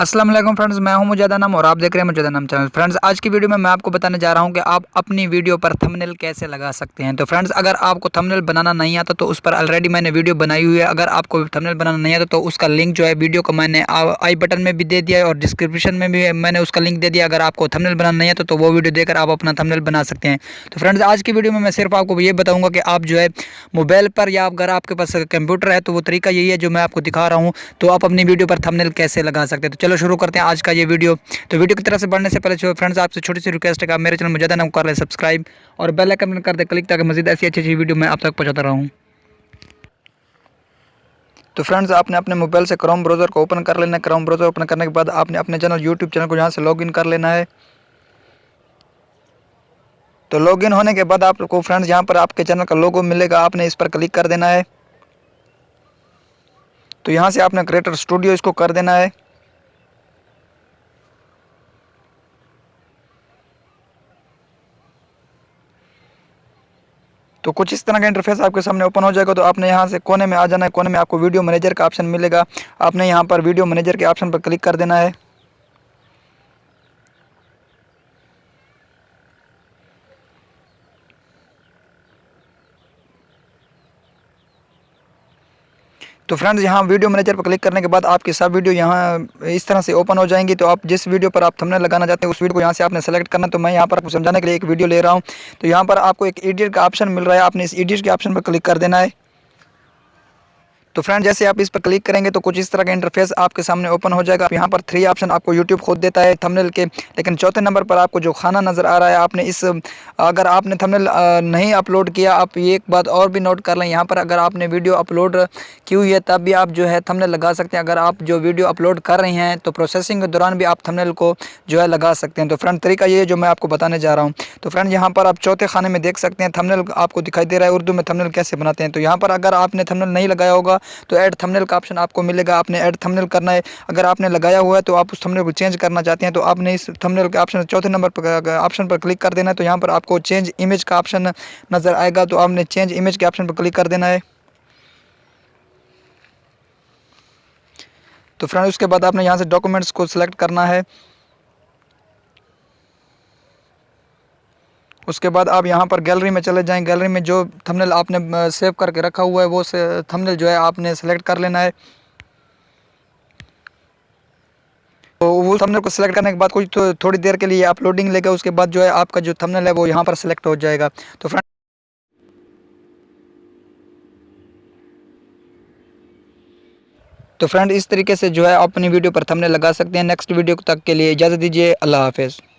अस्सलाम वालेकुम फ्रेंड्स, मैं हूं मुजादा नाम और आप देख रहे हैं मुजादा नाम चैनल। फ्रेंड्स, आज की वीडियो में मैं आपको बताने जा रहा हूं कि आप अपनी वीडियो पर थंबनेल कैसे लगा सकते हैं। तो फ्रेंड्स, अगर आपको थंबनेल बनाना नहीं आता तो उस पर ऑलरेडी मैंने वीडियो बनाई हुई है। अगर आपको थंबनेल बनाना नहीं आता तो उसका लिंक जो है वीडियो को मैंने आई बटन में भी दे दिया है और डिस्क्रिप्शन में भी मैंने उसका लिंक दे दिया। अगर आपको थंबनेल बनाना नहीं आता तो वो वीडियो देखकर आप अपना थंबनेल बना सकते हैं। तो फ्रेंड्स, आज की वीडियो में मैं सिर्फ आपको ये बताऊँगा कि आप जो है मोबाइल पर या अगर आपके पास कंप्यूटर है तो वो तरीका यही है जो मैं आपको दिखा रहा हूँ। तो आप अपनी वीडियो पर थंबनेल कैसे लगा सकते हैं। तो चलो शुरू करते हैं आज का ये वीडियो। तो वीडियो की तरफ से बढ़ने से पहले फ्रेंड्स, आपसे छोटी सी रिक्वेस्ट है कि आप मेरे चैनल मुजादा नाम कर ले सब्सक्राइब और बेल आइकन कर दे क्लिक, ताकि मजीद ऐसी अच्छी वीडियो मैं आप तक पहुंचाता रहूं। तो फ्रेंड्स, आपने अपने मोबाइल से क्रोम ब्राउज़र को ओपन कर लेना है। क्रोम ब्राउज़र ओपन करने के बाद आपने अपने चैनल यूट्यूब चैनल को यहाँ से लॉगिन कर लेना है। तो लॉगिन होने के बाद आपको फ्रेंड्स यहाँ पर आपके चैनल का लोगो मिलेगा, आपने इस पर क्लिक कर देना है। तो यहाँ से आपने क्रिएटर स्टूडियो इसको कर देना है। तो कुछ इस तरह का इंटरफेस आपके सामने ओपन हो जाएगा। तो आपने यहाँ से कोने में आ जाना है। कोने में आपको वीडियो मैनेजर का ऑप्शन मिलेगा। आपने यहाँ पर वीडियो मैनेजर के ऑप्शन पर क्लिक कर देना है। तो फ्रेंड्स, यहाँ वीडियो मैनेजर पर क्लिक करने के बाद आपकी सब वीडियो यहाँ इस तरह से ओपन हो जाएंगी। तो आप जिस वीडियो पर आप थंबनेल लगाना चाहते हैं उस वीडियो को यहाँ से आपने सेलेक्ट करना। तो मैं यहाँ पर आपको समझाने के लिए एक वीडियो ले रहा हूँ। तो यहाँ पर आपको एक एडिट का ऑप्शन मिल रहा है, आपने इस एडिट के ऑप्शन पर क्लिक कर देना है। तो फ्रेंड, जैसे आप इस पर क्लिक करेंगे तो कुछ इस तरह का इंटरफेस आपके सामने ओपन हो जाएगा। यहाँ पर 3 ऑप्शन आपको यूट्यूब खुद देता है थंबनेल के, लेकिन चौथे नंबर पर आपको जो खाना नज़र आ रहा है, आपने इस अगर आपने थंबनेल नहीं अपलोड किया, आप ये एक बात और भी नोट कर लें, यहाँ पर अगर आपने वीडियो अपलोड की हुई है तब भी आप जो है थंबनेल लगा सकते हैं। अगर आप जो वीडियो अपलोड कर रहे हैं तो प्रोसेसिंग के दौरान भी आप थंबनेल को जो है लगा सकते हैं। तो फ्रेंड, तरीका ये है जो मैं आपको बताने जा रहा हूँ। तो फ्रेंड, यहाँ पर आप चौथे खाने में देख सकते हैं थंबनेल आपको दिखाई दे रहा है, उर्दू में थंबनेल कैसे बनाते हैं। तो यहाँ पर अगर आपने थंबनेल नहीं लगाया होगा तो ऐड थंबनेल का ऑप्शन आपको मिलेगा, आपने ऐड थंबनेल करना है। अगर आपने लगाया हुआ है तो आप उस थंबनेल को चेंज करना चाहते हैं तो आपने इस थंबनेल के ऑप्शन चौथे नंबर पर ऑप्शन पर क्लिक कर देना है। तो यहाँ पर आपको चेंज इमेज का ऑप्शन नज़र आएगा। तो आपने चेंज इमेज के ऑप्शन पर क्लिक कर देना है। तो फ्रेंड, उसके बाद आपने यहाँ से डॉक्यूमेंट्स को सिलेक्ट करना है। उसके बाद आप यहाँ पर गैलरी में चले जाएं। गैलरी में जो थंबनेल आपने सेव करके रखा हुआ है वो थंबनेल जो है आपने सेलेक्ट कर लेना है। तो वो थंबनेल को सिलेक्ट करने के बाद कुछ थोड़ी देर के लिए अपलोडिंग लेगा। उसके बाद जो है आपका जो थंबनेल है वो यहाँ पर सिलेक्ट हो जाएगा। तो फ्रेंड, इस तरीके से जो है अपनी वीडियो पर थंबनेल लगा सकते हैं। नेक्स्ट वीडियो तक के लिए इजाज़त दीजिए। अल्लाह हाफ़िज़।